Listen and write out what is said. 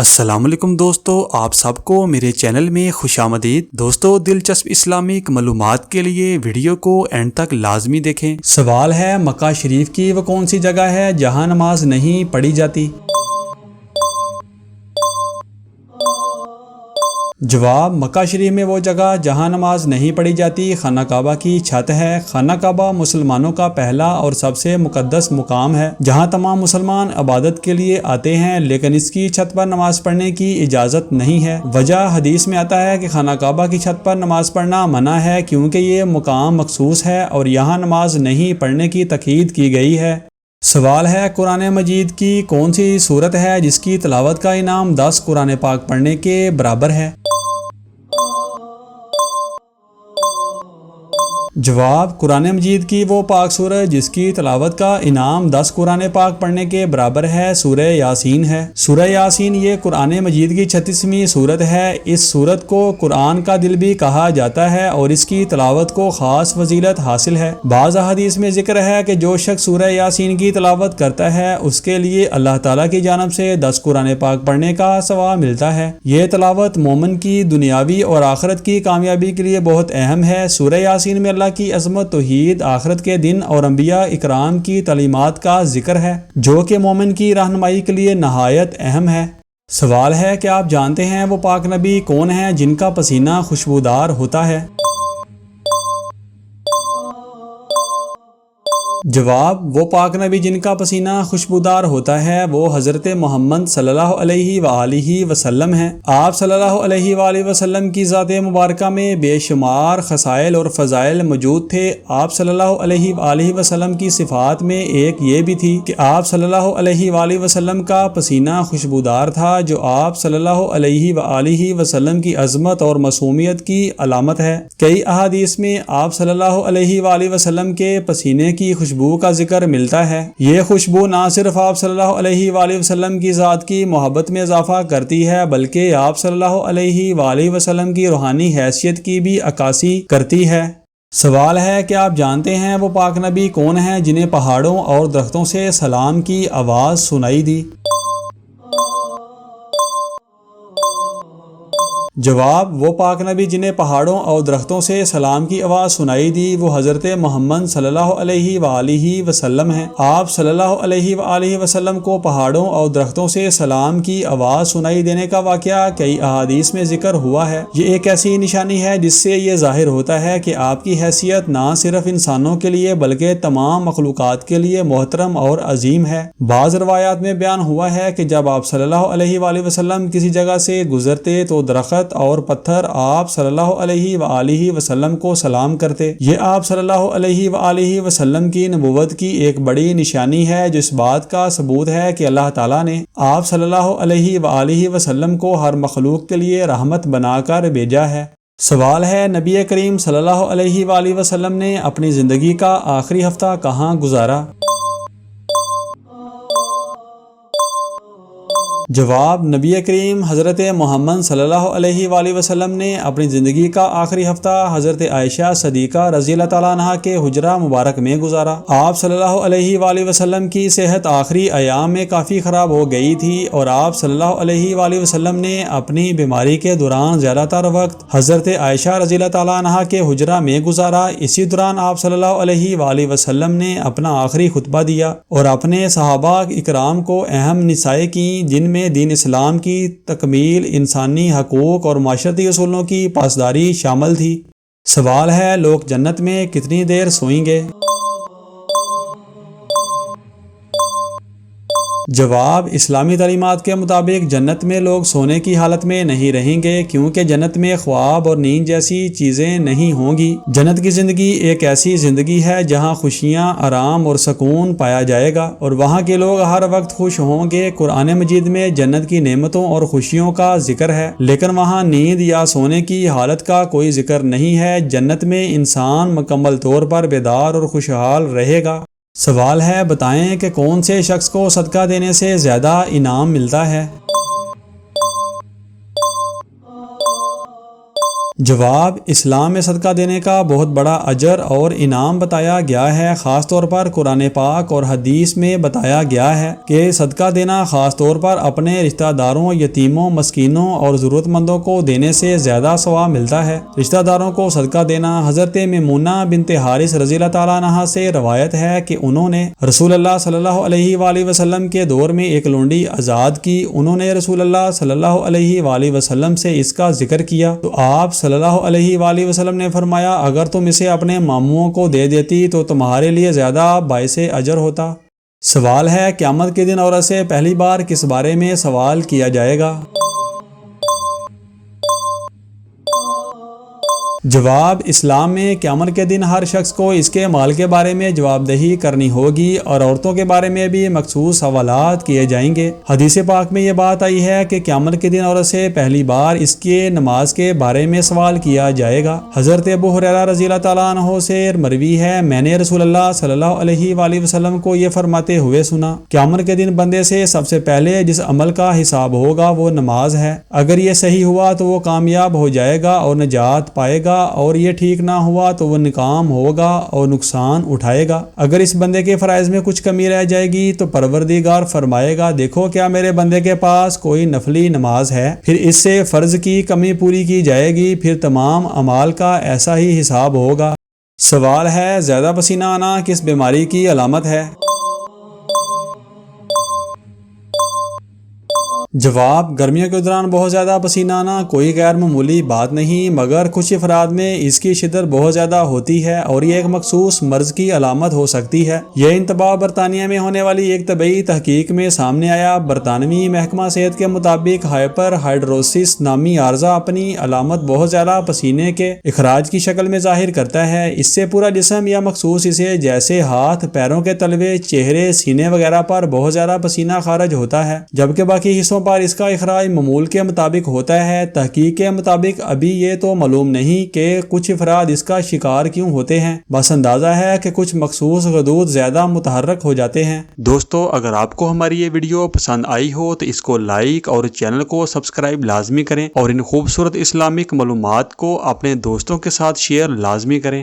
السلام علیکم دوستو، آپ سب کو میرے چینل میں خوش آمدید۔ دوستو، دلچسپ اسلامک معلومات کے لیے ویڈیو کو اینڈ تک لازمی دیکھیں۔ سوال ہے، مکہ شریف کی وہ کون سی جگہ ہے جہاں نماز نہیں پڑھی جاتی؟ جواب، مکہ شریف میں وہ جگہ جہاں نماز نہیں پڑھی جاتی خانہ کعبہ کی چھت ہے۔ خانہ کعبہ مسلمانوں کا پہلا اور سب سے مقدس مقام ہے جہاں تمام مسلمان عبادت کے لیے آتے ہیں، لیکن اس کی چھت پر نماز پڑھنے کی اجازت نہیں ہے۔ وجہ حدیث میں آتا ہے کہ خانہ کعبہ کی چھت پر نماز پڑھنا منع ہے کیونکہ یہ مقام مخصوص ہے اور یہاں نماز نہیں پڑھنے کی تاکید کی گئی ہے۔ سوال ہے، قرآن مجید کی کون سی سورت ہے جس کی تلاوت کا انعام 10 قرآن پاک پڑھنے کے برابر ہے؟ جواب، قرآن مجید کی وہ پاک سورت جس کی تلاوت کا انعام 10 قرآن پاک پڑھنے کے برابر ہے سورہ یاسین ہے۔ سورہ یاسین یہ قرآن مجید کی 36ویں سورت ہے۔ اس سورت کو قرآن کا دل بھی کہا جاتا ہے اور اس کی تلاوت کو خاص فضیلت حاصل ہے۔ بعض احادیث میں ذکر ہے کہ جو شخص سورہ یاسین کی تلاوت کرتا ہے اس کے لیے اللہ تعالیٰ کی جانب سے 10 قرآن پاک پڑھنے کا ثواب ملتا ہے۔ یہ تلاوت مومن کی دنیاوی اور آخرت کی کامیابی کے لیے بہت اہم ہے۔ سورہ یاسین میں اللہ کی عظمت، توحید، آخرت کے دن اور انبیاء اکرام کی تعلیمات کا ذکر ہے جو کہ مومن کی رہنمائی کے لیے نہایت اہم ہے۔ سوال ہے کہ آپ جانتے ہیں وہ پاک نبی کون ہیں جن کا پسینہ خوشبودار ہوتا ہے؟ جواب، وہ پاک نبی جن کا پسینہ خوشبودار ہوتا ہے وہ حضرت محمد صلی اللہ علیہ وآلہ وسلم ہیں۔ آپ صلی اللہ علیہ وآلہ وسلم کی ذات مبارکہ میں بے شمار خصائل اور فضائل موجود تھے۔ آپ صلی اللہ علیہ وآلہ وسلم کی صفات میں ایک یہ بھی تھی کہ آپ صلی اللہ علیہ وآلہ وسلم کا پسینہ خوشبودار تھا، جو آپ صلی اللہ علیہ وآلہ وسلم کی عظمت اور معصومیت کی علامت ہے۔ کئی احادیث میں آپ صلی اللہ علیہ وآلہ وسلم کے پسینے کی خوشبو کا ذکر ملتا ہے۔ یہ خوشبو نہ صرف آپ صلی اللہ علیہ وآلہ وسلم کی ذات کی محبت میں اضافہ کرتی ہے بلکہ آپ صلی اللہ علیہ وآلہ وسلم کی روحانی حیثیت کی بھی عکاسی کرتی ہے۔ سوال ہے کہ آپ جانتے ہیں وہ پاک نبی کون ہیں جنہیں پہاڑوں اور درختوں سے سلام کی آواز سنائی دی؟ جواب، وہ پاک نبی جنہیں پہاڑوں اور درختوں سے سلام کی آواز سنائی دی وہ حضرت محمد صلی اللہ علیہ وآلہ وسلم ہیں۔ آپ صلی اللہ علیہ وآلہ وسلم کو پہاڑوں اور درختوں سے سلام کی آواز سنائی دینے کا واقعہ کئی احادیث میں ذکر ہوا ہے۔ یہ ایک ایسی نشانی ہے جس سے یہ ظاہر ہوتا ہے کہ آپ کی حیثیت نہ صرف انسانوں کے لیے بلکہ تمام مخلوقات کے لیے محترم اور عظیم ہے۔ بعض روایات میں بیان ہوا ہے کہ جب آپ صلی اللہ علیہ وآلہ وسلم کسی جگہ سے گزرتے تو درخت اور پتھر آپ صلی اللہ علیہ وآلہ وسلم کو سلام کرتے۔ یہ آپ صلی اللہ علیہ وآلہ وسلم کی نبوت کی ایک بڑی نشانی ہے جو اس بات کا ثبوت ہے کہ اللہ تعالیٰ نے آپ صلی اللہ علیہ وآلہ وسلم کو ہر مخلوق کے لیے رحمت بنا کر بھیجا ہے۔ سوال ہے، نبی کریم صلی اللہ علیہ وآلہ وسلم نے اپنی زندگی کا آخری ہفتہ کہاں گزارا؟ جواب، نبی کریم حضرت محمد صلی اللہ علیہ وآلہ وسلم نے اپنی زندگی کا آخری ہفتہ حضرت عائشہ صدیقہ رضی اللہ تعالیٰ عنہا کے حجرہ مبارک میں گزارا۔ آپ صلی اللہ علیہ وآلہ وسلم کی صحت آخری ایام میں کافی خراب ہو گئی تھی اور آپ صلی اللہ علیہ وآلہ وسلم نے اپنی بیماری کے دوران زیادہ تر وقت حضرت عائشہ رضی اللہ تعالیٰ عنہا کے حجرہ میں گزارا۔ اسی دوران آپ صلی اللہ علیہ وآلہ وسلم نے اپنا آخری خطبہ دیا اور اپنے صحابہ اکرام کو اہم نصائح کی جن میں دین اسلام کی تکمیل، انسانی حقوق اور معاشرتی اصولوں کی پاسداری شامل تھی۔ سوال ہے، لوگ جنت میں کتنی دیر سوئیں گے؟ جواب، اسلامی تعلیمات کے مطابق جنت میں لوگ سونے کی حالت میں نہیں رہیں گے کیونکہ جنت میں خواب اور نیند جیسی چیزیں نہیں ہوں گی۔ جنت کی زندگی ایک ایسی زندگی ہے جہاں خوشیاں، آرام اور سکون پایا جائے گا اور وہاں کے لوگ ہر وقت خوش ہوں گے۔ قرآن مجید میں جنت کی نعمتوں اور خوشیوں کا ذکر ہے لیکن وہاں نیند یا سونے کی حالت کا کوئی ذکر نہیں ہے۔ جنت میں انسان مکمل طور پر بیدار اور خوشحال رہے گا۔ سوال ہے، بتائیں کہ کون سے شخص کو صدقہ دینے سے زیادہ انعام ملتا ہے؟ جواب: اسلام میں صدقہ دینے کا بہت بڑا اجر اور انعام بتایا گیا ہے۔ خاص طور پر قرآن پاک اور حدیث میں بتایا گیا ہے کہ صدقہ دینا خاص طور پر اپنے رشتہ داروں، یتیموں، مسکینوں اور ضرورت مندوں کو دینے سے زیادہ ثواب ملتا ہے۔ رشتہ داروں کو صدقہ دینا: حضرت میمونہ بنت حارث رضی اللہ تعالیٰ عنہا سے روایت ہے کہ انہوں نے رسول اللہ صلی اللہ علیہ وآلہ وسلم کے دور میں ایک لونڈی آزاد کی۔ انہوں نے رسول اللہ صلی اللہ علیہ وآلہ وسلم سے اس کا ذکر کیا تو آپ صلی اللہ علیہ وآلہ وسلم نے فرمایا، اگر تم اسے اپنے ماموں کو دے دیتی تو تمہارے لیے زیادہ باعث اجر ہوتا۔ سوال ہے، قیامت کے دن عورت سے پہلی بار کس بارے میں سوال کیا جائے گا؟ جواب: اسلام میں قیامت کے دن ہر شخص کو اس کے مال کے بارے میں جواب دہی کرنی ہوگی اور عورتوں کے بارے میں بھی مخصوص سوالات کیے جائیں گے۔ حدیث پاک میں یہ بات آئی ہے کہ قیامت کے دن عورت سے پہلی بار اس کے نماز کے بارے میں سوال کیا جائے گا۔ حضرت ابو ہریرہ رضی اللہ تعالیٰ عنہ سے مروی ہے، میں نے رسول اللہ صلی اللہ علیہ وآلہ وسلم کو یہ فرماتے ہوئے سنا، قیامت کے دن بندے سے سب سے پہلے جس عمل کا حساب ہوگا وہ نماز ہے۔ اگر یہ صحیح ہوا تو وہ کامیاب ہو جائے گا اور نجات پائے گا، اور یہ ٹھیک نہ ہوا تو وہ ناکام ہوگا اور نقصان اٹھائے گا۔ اگر اس بندے کے فرائض میں کچھ کمی رہ جائے گی تو پروردگار فرمائے گا، دیکھو کیا میرے بندے کے پاس کوئی نفلی نماز ہے؟ پھر اس سے فرض کی کمی پوری کی جائے گی، پھر تمام اعمال کا ایسا ہی حساب ہوگا۔ سوال ہے، زیادہ پسینہ آنا کس بیماری کی علامت ہے؟ جواب: گرمیوں کے دوران بہت زیادہ پسینہ آنا کوئی غیر معمولی بات نہیں، مگر کچھ افراد میں اس کی شدت بہت زیادہ ہوتی ہے اور یہ ایک مخصوص مرض کی علامت ہو سکتی ہے۔ یہ انتباہ برطانیہ میں ہونے والی ایک طبی تحقیق میں سامنے آیا۔ برطانوی محکمہ صحت کے مطابق ہائپر ہائیڈروسس نامی عارضہ اپنی علامت بہت زیادہ پسینے کے اخراج کی شکل میں ظاہر کرتا ہے۔ اس سے پورا جسم یا مخصوص حصے جیسے ہاتھ، پیروں کے تلوے، چہرے، سینے وغیرہ پر بہت زیادہ پسینہ خارج ہوتا ہے، جبکہ باقی حصوں پر اس کا اخراج معمول کے مطابق ہوتا ہے۔ تحقیق کے مطابق ابھی یہ تو معلوم نہیں کہ کچھ افراد اس کا شکار کیوں ہوتے ہیں، بس اندازہ ہے کہ کچھ مخصوص غدود زیادہ متحرک ہو جاتے ہیں۔ دوستو، اگر آپ کو ہماری یہ ویڈیو پسند آئی ہو تو اس کو لائک اور چینل کو سبسکرائب لازمی کریں اور ان خوبصورت اسلامک معلومات کو اپنے دوستوں کے ساتھ شیئر لازمی کریں۔